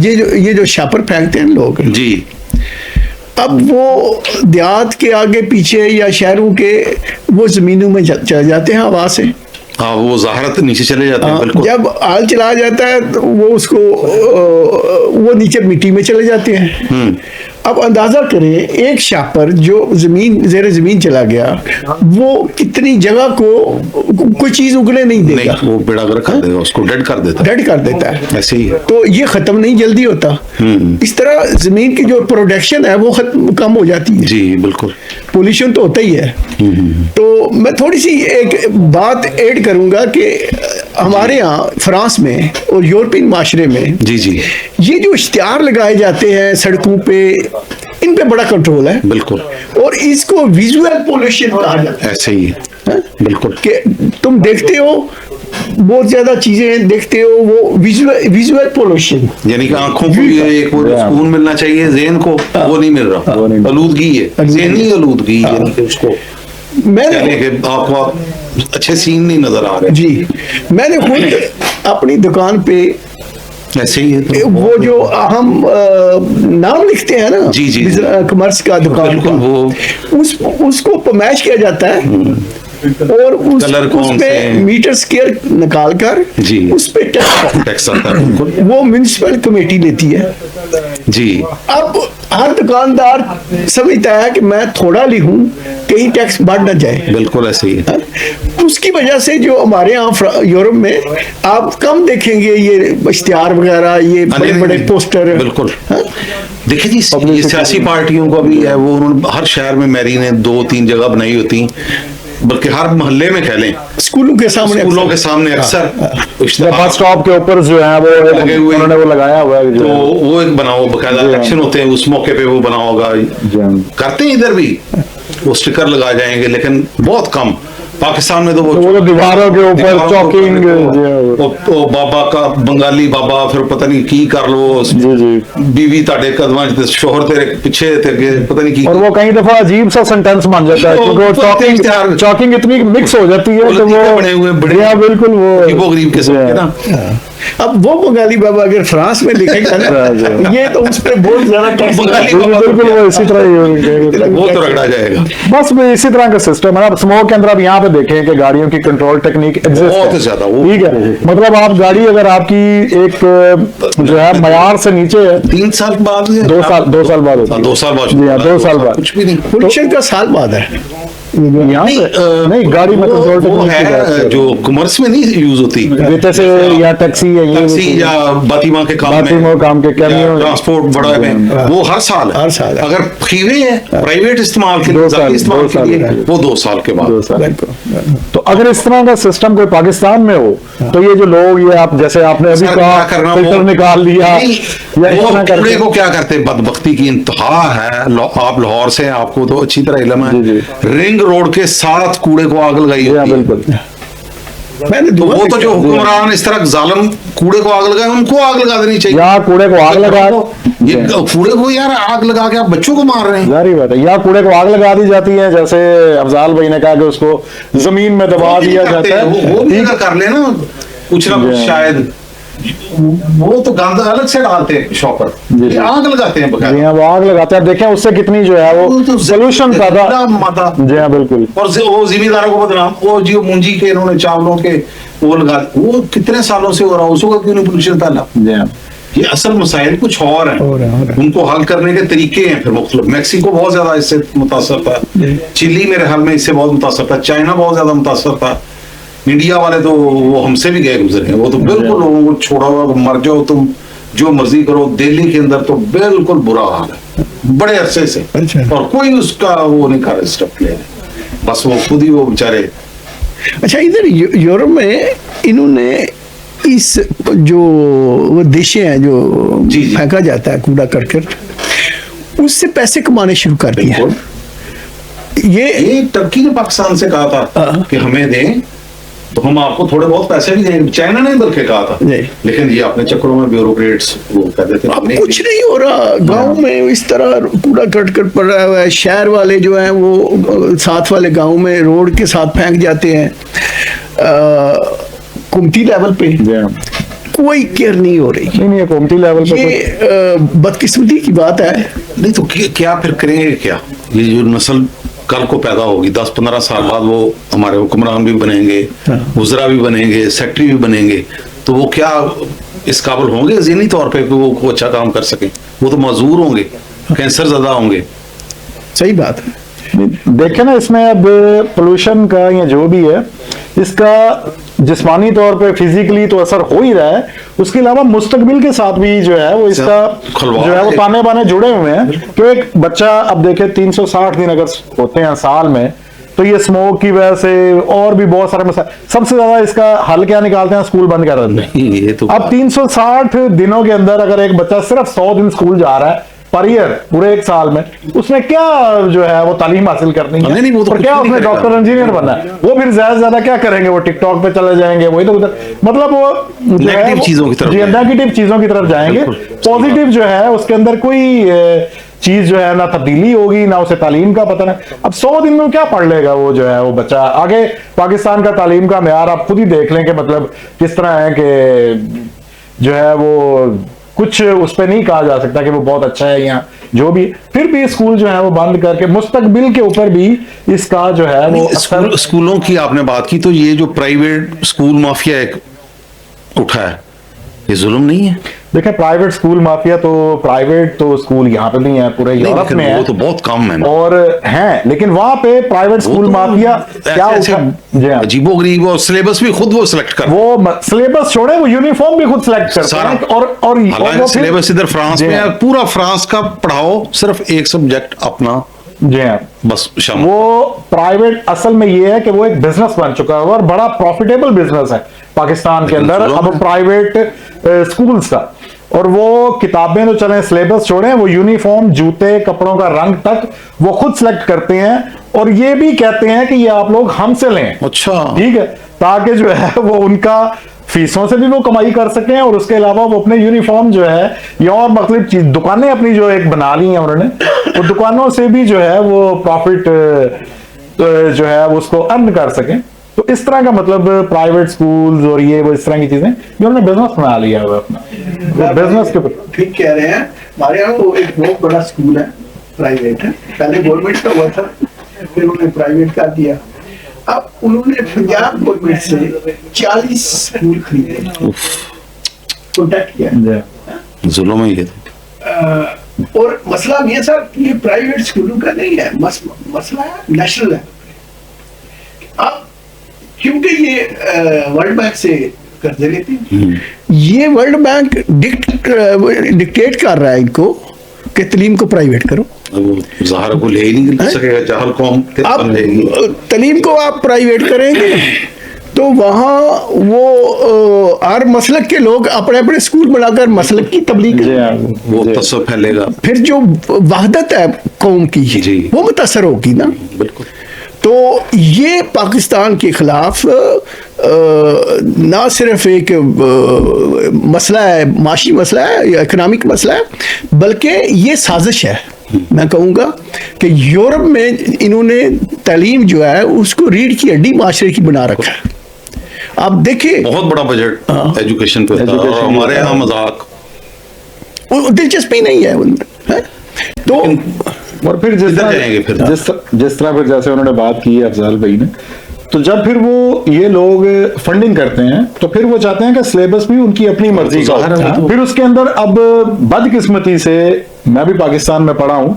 ये जो शापर फेंकते हैं लोग, जी अब वो देहात के आगे पीछे या शहरों के वो जमीनों में चले जाते हैं हवा से, हाँ वो ज़ाहरत नीचे चले जाते हैं, बिल्कुल। जब आल चला जाता है तो वो उसको वो नीचे मिट्टी में चले जाते हैं। अब अंदाजा करें एक शापर जो जेर जमीन चला गया, वो कितनी जगह को कोई चीज उगने नहीं देगा, नहीं वो बेड़ागर्क कर देगा, उसको डेड कर देता है, डेड कर देता है, ऐसे ही। तो ये खत्म नहीं जल्दी होता। इस तरह जमीन की जो प्रोडक्शन है वो कम हो जाती है, जी बिल्कुल, पोल्यूशन तो होता ही है। तो मैं थोड़ी सी एक बात ऐड करूंगा कि हमारे यहाँ फ्रांस में और यूरोपियन माशरे में जी जी ये जो इश्तिहार लगाए जाते हैं सड़कों पे, इन पे बड़ा कंट्रोल है, बिल्कुल, और इसको विजुअल पोल्यूशन कहा जाता ऐसे ही है बिल्कुल, कि तुम देखते हो बहुत ज्यादा चीजें देखते हो, वो विजुअल पोल्यूशन, यानी कि आंखों को ये एक वो सुकून मिलना चाहिए, ज़हन को वो नहीं मिल रहा, आलूदगी है, ज़हनी आलूदगी, यानी कि उसको मैंने कि आपको अच्छे सीन नहीं नजर आ रहे। जी मैंने खुद अपनी दुकान पे ऐसे ही है तो वो जो हम नाम लिखते हैं ना, जी, जी, जी। कमर्स का दुकान का, वो उसको पमैश किया जाता है और कलर कौन उस पे से मीटर स्केयर निकाल कर जी उस पे टैक्स आता है, बिल्कुल वो म्युनिसिपल कमेटी लेती है। जी। अब हर दुकानदार समझता है कि मैं थोड़ा लिखूं कहीं टैक्स बढ़ ना जाए, बिल्कुल ऐसे ही है। उसकी वजह से जो हमारे यहाँ यूरोप में आप कम देखेंगे ये इश्तिहार वगैरह, ये बड़े बड़े पोस्टर, बिल्कुल। देखिए जी ये सियासी पार्टियों का भी है, वो उन्होंने हर शहर में मेरी ने 2-3 जगह बनाई होती, बल्कि हर मोहल्ले में कह लें, स्कूलों के सामने अक्सर बस स्टॉप के ऊपर जो है वो लगे हुए, उन्होंने वो लगाया हुआ है, तो वो एक बना हुआ बकायदा इलेक्शन होते हैं उस मौके पे वो बना होगा, करते हैं इधर भी वो स्टिकर लगाए जाएंगे, लेकिन बहुत कम। पाकिस्तान में तो वो तो दीवारों के ऊपर चॉकिंग, वो बाबा का बंगाली बाबा, फिर पता नहीं की कर लो, बीवी ताड़े कदमां च, शोहर तेरे पीछे थे, पता नहीं की, और वो कई दफा अजीब सा सेंटेंस बन जाता है क्योंकि चॉकिंग इतनी मिक्स हो जाती है, तो वो बने हुए बड़े बिल्कुल वो गरीब किस्म के ना। अब वो बंगाली बाबा अगर फ्रांस में लिखेगा ना, ये तो उस पर बहुत ज्यादा टैक्स, बिल्कुल वो इसी तरह ही वो तो रगड़ा जाएगा। बस इसी तरह का सिस्टम है। अब स्मोक के अंदर आप यहाँ पे देखें कि गाड़ियों की कंट्रोल टेक्निक बहुत ज्यादा, ठीक है, मतलब आप गाड़ी अगर आपकी एक जो है मयार से नीचे है, 3 साल बाद, 2 साल बाद, 2 साल बाद, 2 साल बाद, कुछ भी नहीं, पोल्यूशन का साल बाद है यहाँ नहीं गाड़ी में कंट्रोल वो है टेक्निक जो कॉमर्स में नहीं यूज होती, जैसे या टैक्सी या बातिमा के काम के ट्रांसपोर्ट बड़ा में, वो हर साल अगर फ्रीवे है प्राइवेट इस्तेमाल के लिए वो 2 साल के बाद। तो अगर इस तरह का सिस्टम कोई पाकिस्तान में हो तो ये जो लोग, ये आप जैसे आपने अभी कहा फिल्टर निकाल लिया, वो कूड़े को क्या करते, बदबख्ती की इंतहा है। आप लाहौर से, आपको तो अच्छी तरह इल्म है, रिंग रोड के साथ कूड़े को आग लगाई होती है। बिल्कुल, मैंने तो वो तो जो हुक्मरान इस तरह जालिम कूड़े को आग लगाए, उनको आग लगा देनी चाहिए। या कूड़े को आग लगा, ये कूड़े को यार आग लगा के आप बच्चों को मार रहे हैं, जारी बात है। या कूड़े को आग लगा दी जाती है, जैसे अफजाल भाई ने कहा कि उसको जमीन में दबा दिया जाता है, वो भी अगर कर लेना कुछ ना कुछ शायद वो तो गंद अलग से डालते हैं शॉपर, ये आग लगाते हैं जी बकायदा। हाँ, वो आग लगाते हैं, देखें उससे कितनी जो है वो तो सोल्यूशन पैदा। माता जी हाँ बिल्कुल। और वो जिम्मेदारों को बदनाम, वो जो मुंजी के इन्होंने चावलों के वो लगा, वो कितने सालों से हो रहा है, उसको क्यों नहीं पोल्यूशन फैला? जी हाँ। ये असल मसाइल कुछ और हैं, उनको हल करने के तरीके हैं फिर मुख्तलिफ। मैक्सिको बहुत ज्यादा इससे मुतासर था, चिली मेरे हाल में इससे बहुत मुतासर था, चाइना बहुत ज्यादा मुतासर था, इंडिया वाले तो वो हमसे भी गए गुजरे हैं, वो तो बिल्कुल लोगों को छोड़ा हुआ, मर जाओ तुम जो मर्जी करो। दिल्ली के अंदर तो बिल्कुल बुरा हाल है बड़े अरसे से, और कोई उसका वो नहीं कर स्टेप ले रहे, बस वो खुद ही वो बेचारे। अच्छा, इधर यूरोप में इन्होंने इस जो वो देशे हैं जो जी, जी। फेंका जाता है कूड़ा करकट, उससे पैसे कमाने शुरू कर दिए हैं। ये टर्की ने पाकिस्तान से कहा था कि हमें दें तो हम आपको थोड़े बहुत पैसे भी देंगे, चाइना ने बल्कि कहा था, लेकिन ये अपने चक्करों में ब्यूरोक्रेट्स वो कर देते अब कुछ नहीं हो रहा गांव में, इस तरह कूड़ा करकट पड़ रहा है। शहर वाले जो हैं वो साथ वाले गांव में रोड के साथ फेंक जाते हैं, कुमती लेवल पे कोई केयर नहीं हो रही। नहीं ये कोमती लेवल पे ये बदकिस्मती की बात है। नहीं तो क्या फिर करेंगे क्या? ये जो नस्ल कल को पैदा होगी 10-15 साल बाद, वो हमारे हुक्मरान भी बनेंगे, वज़रा भी बनेंगे, सेक्रेटरी भी बनेंगे, तो वो क्या इस काबिल होंगे ज़हनी तौर पे कि वो अच्छा काम कर सकें? वो तो मजबूर होंगे, कैंसर ज़्यादा होंगे। सही बात है। देखें ना, इसमें अब पोल्यूशन का या जो भी है, इसका जिस्मानी तौर पे फिजिकली तो असर हो ही रहा है, उसके अलावा मुस्तकबिल के साथ भी जो है वो इसका जो है वो ताने बाने जुड़े हुए हैं। तो एक बच्चा अब देखे 360 दिन अगर होते हैं साल में, तो ये स्मोक की वजह से और भी बहुत सारे मसाइल, सबसे ज्यादा इसका हल क्या निकालते हैं? स्कूल बंद कर देते हैं। ये तो अब 360 दिनों के अंदर अगर एक बच्चा सिर्फ 100 दिन स्कूल जा रहा है पर ईयर, पूरे एक साल में, उसने क्या जो है वो तालीम हासिल करनी है? नहीं, वो तो और क्या उसने डॉक्टर इंजीनियर बनना है? वो फिर ज्यादा से ज्यादा क्या करेंगे? वो टिकटॉक पे चले जाएंगे, वही तो उधर मतलब वो नेगेटिव चीजों की तरफ, नेगेटिव चीजों की तरफ जाएंगे। पॉजिटिव जो है उसके अंदर कोई चीज जो है ना तब्दीली होगी, ना उसे तालीम का पता नहीं। अब 100 दिन में क्या पढ़ लेगा वो जो है वो बच्चा? आगे पाकिस्तान का तालीम का मेयार आप खुद ही देख लें कि मतलब किस तरह है कि जो है वो कुछ उस पर नहीं कहा जा सकता कि वो बहुत अच्छा है या जो भी। फिर भी स्कूल जो है वो बंद करके मुस्तकबिल के ऊपर भी इसका जो है वो स्कूलों की आपने बात की, तो ये जो प्राइवेट स्कूल माफिया एक उठा है, ये जुल्म नहीं है? देखें, प्राइवेट स्कूल माफिया तो प्राइवेट तो स्कूल यहाँ पे नहीं है, पूरे यूरोप में है, वो तो बहुत कम है और हैं, लेकिन वहां पे प्राइवेट स्कूल माफिया क्या अजीबोगरीब, और सिलेबस भी खुद वो सिलेक्ट कर, वो सिलेबस छोड़े वो यूनिफॉर्म भी खुद सिलेक्ट करते हैं। और सिलेबस इधर फ्रांस में पूरा फ्रांस का पढ़ाओ, सिर्फ एक सब्जेक्ट अपना, जी हाँ, बस शामिल। वो प्राइवेट असल में ये है कि वो एक बिजनेस बन चुका है और बड़ा प्रॉफिटेबल बिजनेस है पाकिस्तान के अंदर अब प्राइवेट स्कूल्स का। और वो किताबें तो चले, सिलेबस छोड़े, वो यूनिफॉर्म, जूते, कपड़ों का रंग तक वो खुद सेलेक्ट करते हैं, और ये भी कहते हैं कि ये आप लोग हमसे लें। अच्छा, ठीक है, ताकि जो है वो उनका फीसों से भी वो कमाई कर सकें, और उसके अलावा वो अपने यूनिफॉर्म जो है या और मतलब चीज, दुकानें अपनी जो एक बना ली हैं उन्होंने, वो दुकानों से भी जो है वो प्रॉफिट जो है वो उसको अर्न कर सकें। तो इस तरह का मतलब प्राइवेट स्कूल्स और ये वो इस तरह की चीजें जो उन्होंने बिजनेस बना लिया है अपना, बिजनेस के ऊपर। ठीक कह रहे हैं। हमारे यहाँ वो एक बहुत बड़ा स्कूल है, प्राइवेट है, पहले गवर्नमेंट का हुआ था, फिर उन्होंने प्राइवेट कर दिया। अब उन्होंने पंजाब गवर्नमेंट से 40 स्कूल खरीदे, कॉन्टैक्ट किया, जुल्म है ये तो। और मसला ये सर, ये प्राइवेट स्कूलों का नहीं है, मसला है नेशनल है। अब क्योंकि ये वर्ल्ड बैंक से कर्जे लेते हैं, ये वर्ल्ड बैंक डिक्टेट कर रहा है इनको कि तलीम को प्राइवेट करो। ज़ाहिर को ले ही नहीं सकेगा, जाहल कौम अब तलीम को आप प्राइवेट करेंगे तो वहाँ वो हर मसलक के लोग अपने अपने स्कूल बनाकर मसलक की तबलीग, वो तसव्वुफ फैलेगा, फिर जो वहदत है कौम की वो मुतासर होगी ना। बिल्कुल। तो ये पाकिस्तान के खिलाफ ना सिर्फ एक मसला है, माशी मसला है या इकोनॉमिक मसला है, बल्कि ये साजिश है। मैं कहूँगा कि यूरोप में इन्होंने तालीम जो है उसको रीढ़ की हड्डी माशरे की बना रखा है। आप देखिए बहुत बड़ा बजट एजुकेशन पे होता है, और हमारे यहाँ मजाक। वो दिलचस्पी नहीं है उनमें, है? तो और फिर जिस किधर तरह जाएंगे फिर? जिस तरह फिर जैसे उन्होंने बात की है अफजल भाई ने, तो जब फिर वो ये लोग फंडिंग करते हैं तो फिर वो चाहते हैं कि सिलेबस भी उनकी अपनी मर्जी का ज़ाहिर है, हो। फिर उसके अंदर अब बदकिस्मती से, मैं भी पाकिस्तान में पढ़ा हूं,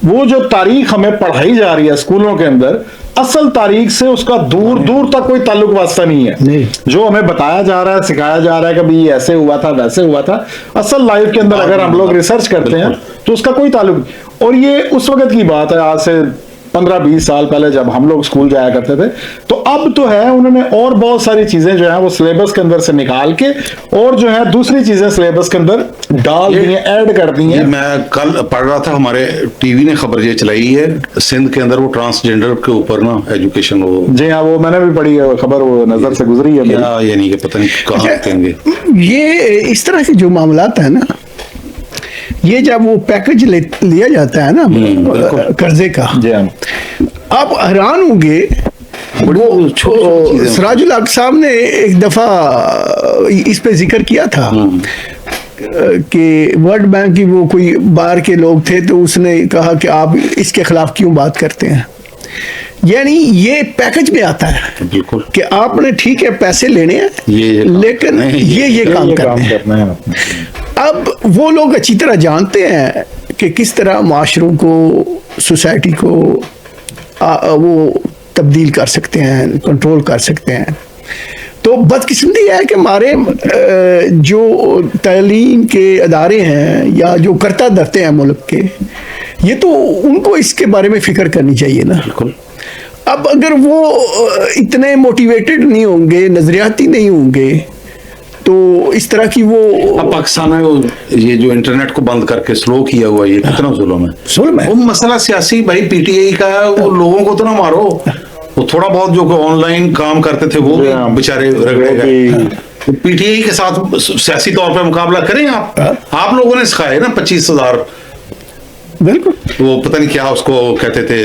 वो जो तारीख हमें पढ़ाई जा रही है स्कूलों के अंदर, असल तारीख से उसका दूर दूर तक कोई ताल्लुक वास्ता नहीं है। नहीं। जो हमें बताया जा रहा है, सिखाया जा रहा है कि भाई ये ऐसे हुआ था, वैसे हुआ था, असल लाइफ के अंदर अगर हम लोग रिसर्च करते हैं तो उसका कोई ताल्लुक नहीं। और ये उस वक्त की बात है, आज से 15-20 साल पहले जब हम लोग स्कूल जाया करते थे। तो अब तो है उन्होंने और बहुत सारी चीजें जो है वो सिलेबस के अंदर से निकाल के और जो है दूसरी चीजें सिलेबस के अंदर डाल दी हैं, ऐड कर दी ये हैं। मैं कल पढ़ रहा था, हमारे टीवी ने खबर ये चलाई है, सिंध के अंदर वो ट्रांसजेंडर के ऊपर ना एजुकेशन, वो जी हाँ, वो मैंने भी पढ़ी है खबर, वो नजर से गुजरी है मेरी। क्या, ये नहीं कि पता नहीं कहाँ रखेंगे। ये इस तरह के जो मामलात है ना, ये जब वो पैकेज लिया जाता है ना कर्जे का, जी हाँ, आप हैरान होंगे। वो सिराजुल हक साहब ने एक दफा इस पे जिक्र किया था कि वर्ल्ड बैंक की वो कोई बाहर के लोग थे, तो उसने कहा कि आप इसके खिलाफ क्यों बात करते हैं। यानी ये पैकेज में आता है बिल्कुल कि आपने ठीक है पैसे लेने हैं, लेकिन ये काम करना है। अब वो लोग अच्छी तरह जानते हैं कि किस तरह माशरों को, सोसाइटी को वो तब्दील कर सकते हैं, कंट्रोल कर सकते हैं। तो बदकिस्मती है कि हमारे जो तालीम के अदारे हैं या जो करता धरते हैं मुल्क के, ये तो उनको इसके बारे में फिक्र करनी चाहिए ना। बिल्कुल। अब अगर वो इतने मोटिवेटेड नहीं होंगे, नजरियाती नहीं होंगे, तो इस तरह की वो अब पाकिस्तान में वो ये जो इंटरनेट को बंद करके स्लो किया हुआ, ये कितना जुल्म है। जुल्म है। वो मसला सियासी भाई पीटीआई का है, वो लोगों को तो ना मारो, वो थोड़ा बहुत जो ऑनलाइन काम करते थे वो भी बेचारे रगड़े गए। पीटीआई के साथ सियासी तौर पे मुकाबला करें आप लोगों ने सिखाए ना 25,000, बिल्कुल। वो पता नहीं क्या उसको कहते थे,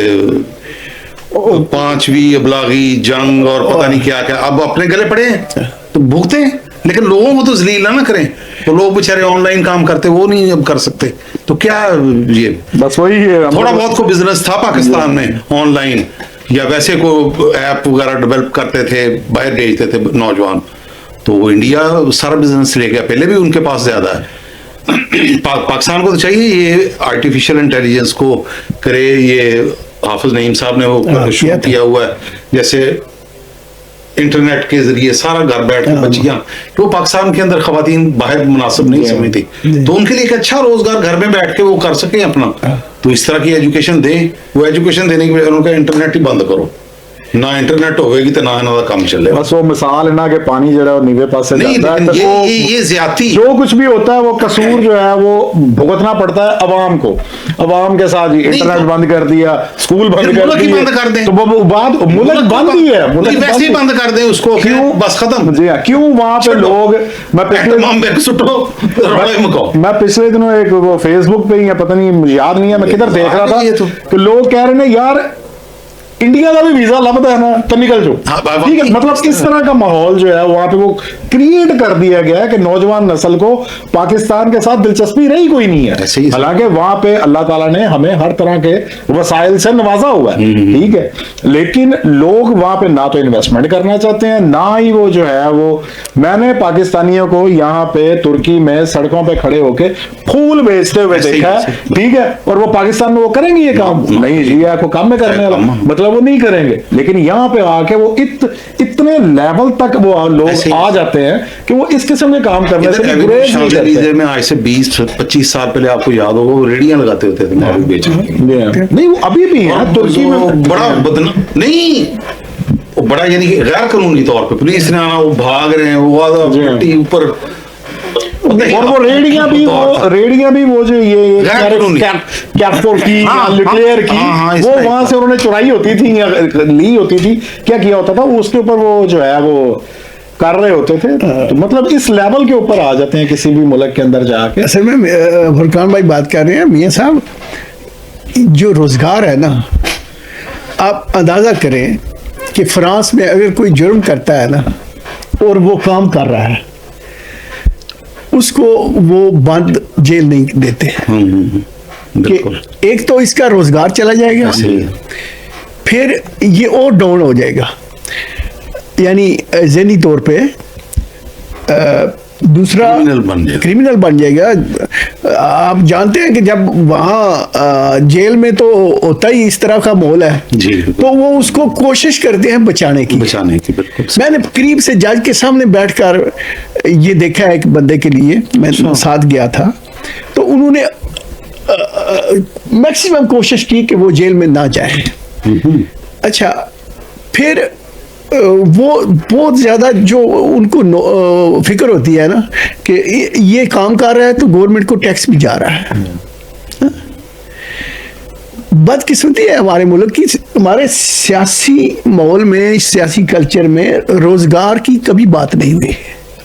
5वीं अबलागी जंग और पता नहीं क्या क्या, अब अपने गले पड़े हैं तो भुगते हैं, लेकिन लोगों को तो जलील ना करें। तो लोग बेचारे ऑनलाइन काम करते, वो नहीं अब कर सकते, तो क्या ये बस वही है। थोड़ा बहुत को बिजनेस था पाकिस्तान में ऑनलाइन, या वैसे को ऐप वगैरह डेवलप करते थे, बाहर भेजते थे नौजवान, तो वो इंडिया सारा बिजनेस ले गया, पहले भी उनके पास ज्यादा है। पाकिस्तान को तो चाहिए ये आर्टिफिशियल इंटेलिजेंस को करे, ये हाफिज नईम साहब ने वो शुरू किया हुआ है, जैसे इंटरनेट के जरिए सारा घर बैठ के बच्चियां, तो पाकिस्तान के अंदर खवातीन बाहर मुनासिब नहीं समझती, तो उनके लिए एक अच्छा रोजगार घर में बैठ के वो कर सके अपना। तो इस तरह की एजुकेशन दें, वो एजुकेशन देने के बजाय उनका इंटरनेट ही बंद करो, ना इंटरनेट होगी तो ना इन्हों का काम चले। बस वो मिसाल है ना कि पानी जो है वो नीवे पास से नहीं, जाता है, तो ये ज्यादती, जो कुछ भी होता है वो कसूर जो है वो भुगतना पड़ता है अवाम को। अवाम के साथ इंटरनेट बंद कर दिया, स्कूल बंद कर दिया, बंद कर दें, तो वो बात मुल्क बंद ही है, मुल्क वैसे ही बंद कर दें उसको, क्यों बस खत्म। जी हाँ, क्यों वहां पे लोग, मैं पिछले दिनों एक वो फेसबुक पे या पता नहीं याद नहीं है मैं किधर देख रहा था कि लोग कह रहे हैं यार इंडिया का भी वीजा लभदा है ना तो निकल जाओ। ठीक है, मतलब इस तरह का माहौल जो है वहां पे वो क्रिएट कर दिया गया है कि नौजवान नस्ल को पाकिस्तान के साथ दिलचस्पी रही कोई नहीं है। हालांकि वहां पे अल्लाह ताला ने हमें हर तरह के वसाइल से नवाजा हुआ है, ठीक है, लेकिन लोग वहां पे ना तो इन्वेस्टमेंट करना चाहते हैं, ना ही वो जो है वो, मैंने पाकिस्तानियों को यहाँ पे तुर्की में सड़कों पे खड़े होके फूल बेचते हुए देखा है, ठीक है, और वो पाकिस्तान में वो करेंगे ये काम? नहीं जी, आपको काम में करने वाला, मतलब वो नहीं करेंगे। लेकिन यहाँ पे आके वो इतने लेवल तक वो लोग आ जाते हैं कि वो इस किस्म के काम करने से गुरेज नहीं करते। में आज से 20-25 साल पहले आपको याद होगा वो रेडियां लगाते होते थे मारू बेचने की। नहीं, वो अभी भी है तुर्की में, बड़ा बदनाम नहीं, वो बड़ा यानी कि गैर कानूनी तौर पे पुलिस ने आना, वो भाग रहे हैं, वो आधा ऊपर, और वो रेडियां भी वो जो ये कैप्टोर की लिटलेयर की वो वहां से उन्होंने चुराई होती थी या ली होती थी, क्या किया होता था उसके ऊपर वो जो है वो कर रहे होते थे। तो मतलब इस लेवल के ऊपर आ जाते हैं किसी भी मुल्क के अंदर जाके। असल में फुरकान भाई बात कर रहे हैं, मियां साहब जो रोजगार है ना, आप अंदाजा करें कि फ्रांस में अगर कोई जुर्म करता है ना और वो काम कर रहा है, उसको वो बंद जेल नहीं देते बिल्कुल कि एक तो इसका रोजगार चला जाएगा, फिर ये और डाउन हो जाएगा, यानी ज़हनी तौर पे दूसरा क्रिमिनल बन जाएगा। आप जानते हैं कि जब वहाँ जेल में तो होता ही इस तरह का माहौल है जी, तो वो उसको कोशिश करते हैं बचाने की बिल्कुल। मैंने करीब से जज के सामने बैठकर ये देखा है, एक बंदे के लिए मैं साथ गया था, तो उन्होंने मैक्सिमम कोशिश की कि वो जेल में ना जाए। अच्छा, फिर वो बहुत ज्यादा जो उनको फिक्र होती है ना कि ये काम कर रहा है तो गवर्नमेंट को टैक्स भी जा रहा है। बदकिस्मती है हमारे मुल्क की, हमारे सियासी माहौल में, सियासी कल्चर में रोजगार की कभी बात नहीं हुई।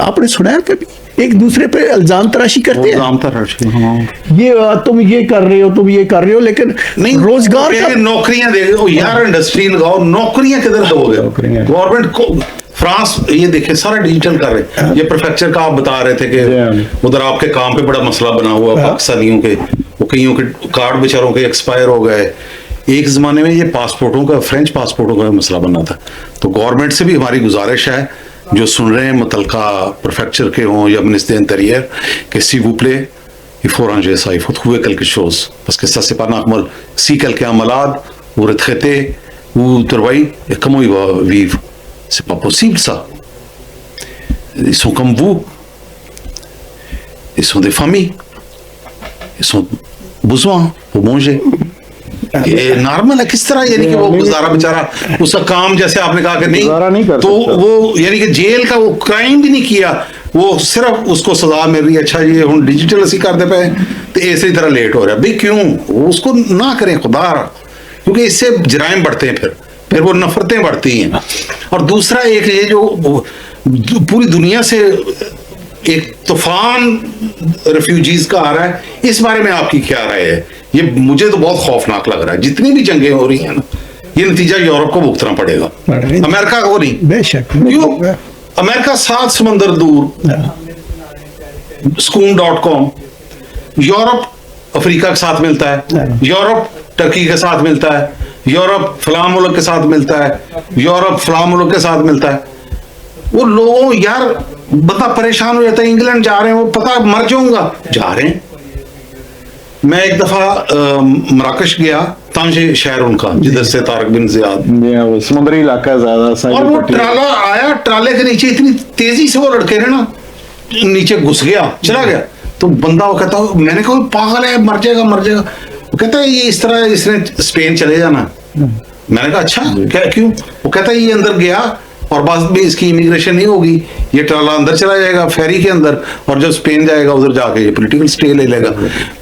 आपने सुना है कभी एक दूसरे पे इल्जाम तराशी करते हैं, ये तुम ये कर रहे हो, तुम ये कर रहे हो, लेकिन नहीं रोजगार का नौकरियां दे दो यार, इंडस्ट्री लगाओ, नौकरियां किधर दोगे गवर्नमेंट को? फ्रांस ये देखिए सारा डिजिटल कर रहे हैं। ये प्रीफेक्चर का आप बता रहे थे कि उधर आपके काम पे बड़ा मसला बना हुआ पाकिस्तानियों के, वो कईयों के कार्ड बेचारों के एक्सपायर हो गए। एक जमाने में ये पासपोर्टों का, फ्रेंच पासपोर्टों का मसला बना था। तो गवर्नमेंट से भी हमारी गुजारिश है, जो सुन रहे हैं मुतलका प्रीफेक्चर के हों या मिनिस्टर इंटीरियर, कि s'il vous plaît, il faut ranger ça, il faut trouver quelque chose, parce que ça c'est pas normal. Si quelqu'un est malade ou retraité ou travaille, et comment il va vivre? C'est pas possible ça. Ils sont comme vous, ils sont des familles, ils ont besoin pour manger. ये normal है किस तरह, यानी कि वो गुजारा बेचारा, उसका काम जैसे आपने कहा कि नहीं कर तो वो यानी कि जेल का वो क्राइम भी नहीं किया, वो सिर्फ उसको सजा मिल रही है। अच्छा ये हम डिजिटल असी करते पे तो इसी तरह लेट हो रहा है भाई, क्यों? वो उसको ना करें खुदा, क्योंकि इससे जराइम बढ़ते हैं, फिर वो नफरतें बढ़ती हैं। और दूसरा एक ये जो पूरी दुनिया से एक तूफान रेफ्यूजीज का आ रहा है, इस बारे में आपकी क्या राय है? ये मुझे तो बहुत खौफनाक लग रहा है। जितनी भी जंगें हो रही हैं ना, ये नतीजा यूरोप को भुगतना पड़ेगा, अमेरिका को नहीं। बेशक, क्यों? अमेरिका 7 समंदर दूर, Skoon.com, यूरोप अफ्रीका के साथ मिलता है, यूरोप टर्की के साथ मिलता है, यूरोप फलां मुल्क के साथ मिलता है, यूरोप फलां मुल्क के साथ मिलता है। वो लोगों यार बता परेशान हो जाता है, इंग्लैंड जा रहे हैं, वो पता मर जाऊंगा, जा रहे हैं। मैं एक दफा मराकश गया, तांजे शहर उनका, जिधर से तारक बिन ज़ियाद, वो समुद्री इलाका है ज्यादा, और वो ट्राला आया, ट्राले के नीचे इतनी तेजी से वो लड़के ने ना नीचे घुस गया, चला गया। तो बंदा वो कहता, मैंने कहा पागल है, मर जाएगा मर जाएगा। वो कहता है ये इस तरह इसने स्पेन चले जाना। मैंने कहा अच्छा क्या, क्यों? वो कहता है ये अंदर गया और बाद में इसकी इमिग्रेशन नहीं होगी, ये ट्राला अंदर चला जाएगा फेरी के अंदर, और जब स्पेन जाएगा उधर जाके ये पॉलिटिकल स्टे ले लेगा।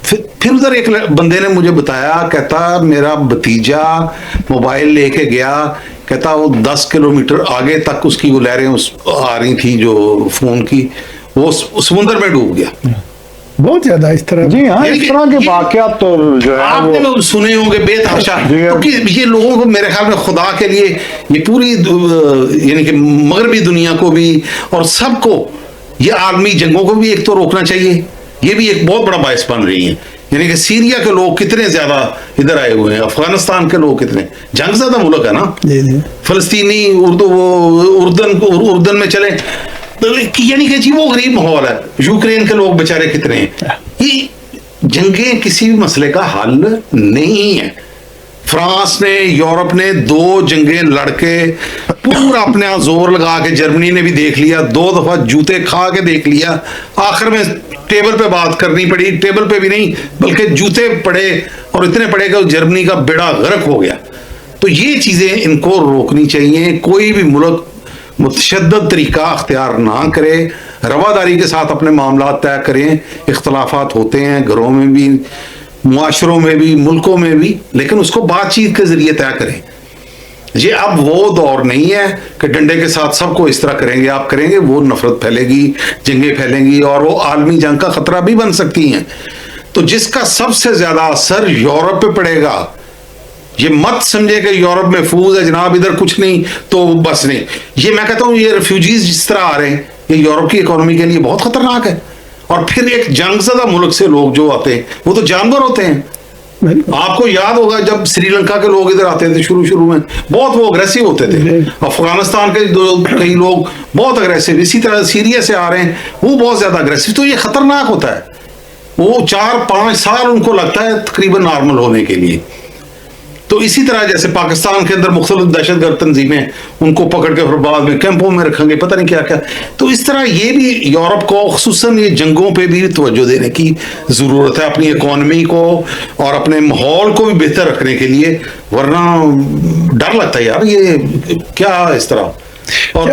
फिर उधर एक बंदे ने मुझे बताया, कहता मेरा भतीजा मोबाइल लेके गया, कहता वो 10 किलोमीटर आगे तक उसकी वो लहरें आ रही थी जो फोन की, वो समुद्र में डूब गया। बहुत ज्यादा इस तरह, जी हाँ, इस तरह के वाकयात तो जो है आपने वो सुने होंगे बेतहाशा, क्योंकि ये लोगों को मेरे ख्याल में खुदा के लिए ये पूरी यानी कि मगरबी दुनिया को भी और सबको, ये आलमी जंगों को भी एक तो रोकना चाहिए। ये भी एक बहुत बड़ा बायस बन रही है, यानी कि सीरिया के लोग कितने ज्यादा इधर आए हुए हैं, अफगानिस्तान के लोग कितने, जंग ज्यादा मुल्क है ना, फलस्तीनी उर्दन में चले, यानी कि जी वो गरीब माहौल है। यूक्रेन के लोग बेचारे कितने हैं। ये जंगें किसी भी मसले का हल नहीं है। फ्रांस ने, यूरोप ने 2 जंगें लड़के पूरा अपने जोर लगा के, जर्मनी ने भी देख लिया, 2 दफा जूते खा के देख लिया, आखिर में टेबल पे बात करनी पड़ी, टेबल पे भी नहीं बल्कि जूते पड़े, और इतने पड़े कि जर्मनी का बेड़ा गर्क हो गया। तो ये चीजें इनको रोकनी चाहिए। कोई भी मुल्क मुतशद्दद तरीका अख्तियार ना करे, रवादारी के साथ अपने मामला तय करें। इख्तलाफात होते हैं घरों में भी, मुआशरों में भी, मुल्कों में भी, लेकिन उसको बातचीत के जरिए तय करें। ये अब वो दौर नहीं है कि डंडे के साथ सबको इस तरह करेंगे, आप करेंगे वो नफरत फैलेगी, जंगें फैलेंगी, और वो आलमी जंग का खतरा भी बन सकती हैं। तो जिसका सबसे ज्यादा असर यूरोप पे पड़ेगा, ये मत समझे कि यूरोप महफूज है जनाब, इधर कुछ नहीं तो बस नहीं। ये मैं कहता हूँ ये रेफ्यूजीज जिस तरह आ रहे हैं, ये यूरोप की इकोनॉमी के लिए बहुत खतरनाक है। और फिर एक जंगज़दा मुल्क से लोग जो आते हैं वो तो जानवर होते हैं। आपको याद होगा जब श्रीलंका के लोग इधर आते थे शुरू में, बहुत वो अग्रेसिव होते थे। अफगानिस्तान के कई लोग बहुत अग्रेसिव, इसी तरह सीरिया से आ रहे हैं वो बहुत ज्यादा अग्रेसिव। तो ये खतरनाक होता है। वो 4-5 साल उनको लगता है तकरीबन नॉर्मल होने के लिए। तो इसी तरह जैसे पाकिस्तान के अंदर मुख्तलिफ दहशतगर्द तंजीमें उनको पकड़ के फिर बाद में कैंपों में रखेंगे, पता नहीं क्या क्या। तो इस तरह ये भी यूरोप को खुसूसन ये जंगों पे भी तवज्जो देने की ज़रूरत है, अपनी इकॉनमी को और अपने माहौल को भी बेहतर रखने के लिए। वरना डर लगता है यार, ये क्या इस तरह, और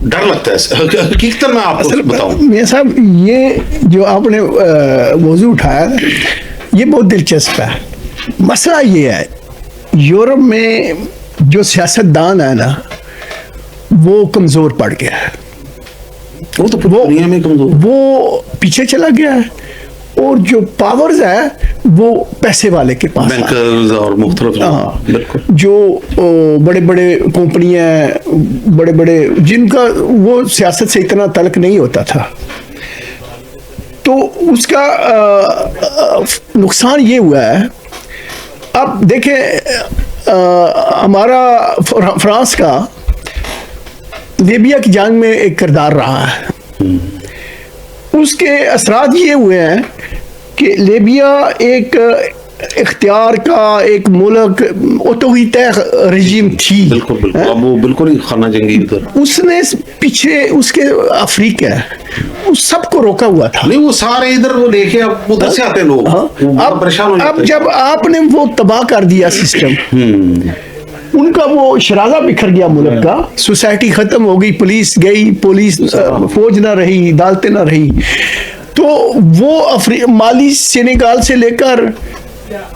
डर लगता है हकीकत में। आपको बताऊं मियां साहब, ये जो आपने मौजू उठाया ये बहुत दिलचस्प है। मसला ये है, यूरोप में जो सियासतदान है ना वो कमजोर पड़ गया है, वो तो दुनिया में कमजोर, वो पीछे चला गया है। और जो पावर्स है वो पैसे वाले के पास, बैंकर्स और मुख्तलिफ, हाँ, जो बड़े बड़े कंपनियां, बड़े बड़े जिनका वो सियासत से इतना तल्क नहीं होता था, तो उसका नुकसान ये हुआ है। अब देखें हमारा फ्रांस का लीबिया की जंग में एक किरदार रहा है। उसके असरात ये हुए हैं कि लीबिया एक इख्तियार का एक मुल्क ऑटोरिटेर रजीम थी। बिल्कुल बिल्कुल, अब वो बिल्कुल ही खाना जंगी उधर। उसने पीछे उसके अफ्रीका उस सबको रोका हुआ था। नहीं, वो सारे इधर वो लेके अब उधर से आते लोग, अब परेशान हो जाते अब जब आपने वो तबाह कर दिया सिस्टम, उनका वो शराजा बिखर गया मुल्क का, सोसाइटी खत्म हो गई, पुलिस गई, पुलिस फौज ना रही, अदालतें ना रही, तो वो माली सेनेगाल से लेकर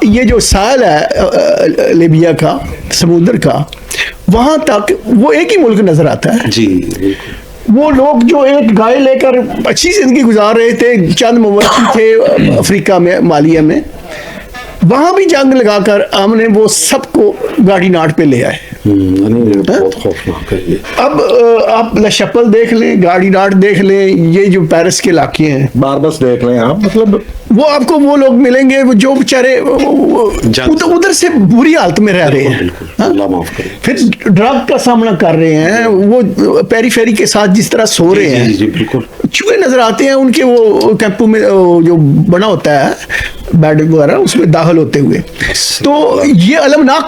ये जो साल है लीबिया का समुद्र का, वहां तक वो एक ही मुल्क नजर आता है जी। वो लोग जो एक गाय लेकर अच्छी जिंदगी गुजार रहे थे, चंद मवेशी थे अफ्रीका में, मालिया में, वहां भी जंग लगाकर हमने वो सबको गाड़ी नाट पे ले आए। बहुत खौफनाक है ये। अब आप लशपल देख लें, गाड़ी नाट देख लें, ये जो पेरिस के इलाके हैं, बारबस देख लें आप, मतलब वो आपको वो लोग मिलेंगे वो जो बेचारे उधर से बुरी हालत में रह रहे हैं, अल्लाह माफ करे। फिर ड्रग का सामना कर रहे हैं, वो पेरीफेरी के साथ जिस तरह सो रहे हैं, जी बिल्कुल, चूहे नजर आते हैं उनके वो कैंपों में जो बना होता है बेड वगैरह, उसमें दाखिल होते हुए। तो ये अलमनाक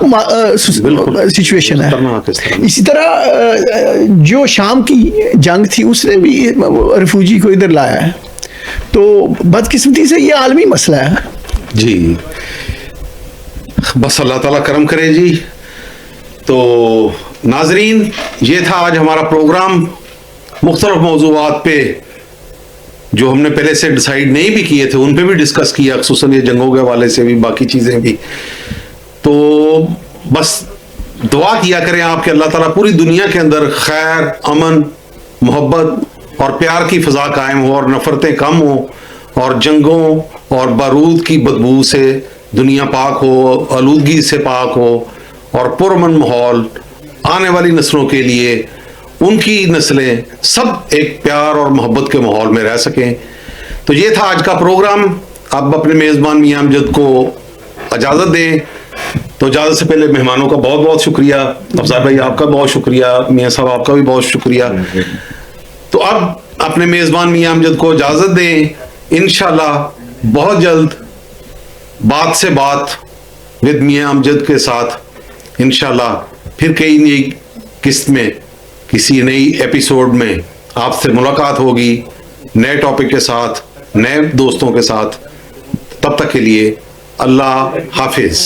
सिचुएशन है। इसी तरह जो शाम की जंग थी उसने भी रिफ्यूजी को इधर लाया है। तो बदकिस्मती से ये आलमी मसला है जी। बस अल्लाह ताला करम करे जी। तो नाजरीन, ये था आज हमारा प्रोग्राम। मुख्तलिफ मौज़ूआत पे जो हमने पहले से डिसाइड नहीं भी किए थे उन पे भी डिस्कस किया, खुसूसन ये जंगों के हवाले से भी, बाकी चीज़ें भी। तो बस दुआ किया करें आप कि अल्लाह ताला पूरी दुनिया के अंदर खैर, अमन, मोहब्बत और प्यार की फ़ज़ा कायम हो और नफ़रतें कम हो और जंगों और बारूद की बदबू से दुनिया पाक हो, आलूदगी से पाक हो और पुरअमन माहौल आने वाली नस्लों के लिए, उनकी नस्लें सब एक प्यार और मोहब्बत के माहौल में रह सकें। तो ये था आज का प्रोग्राम। अब अपने मेज़बान मियां अमजद को इजाज़त दें। तो इजाज़त से पहले मेहमानों का बहुत बहुत शुक्रिया। अफज़ल भाई आपका बहुत शुक्रिया, मियां साहब आपका भी बहुत शुक्रिया। तो अब अपने मेज़बान मियां अमजद को इजाज़त दें। इंशाल्लाह बहुत जल्द बात से बात विद मियां अमजद के साथ इंशाल्लाह फिर कई नई किस्त में, किसी नई एपिसोड में आपसे मुलाकात होगी, नए टॉपिक के साथ, नए दोस्तों के साथ। तब तक के लिए अल्लाह हाफिज।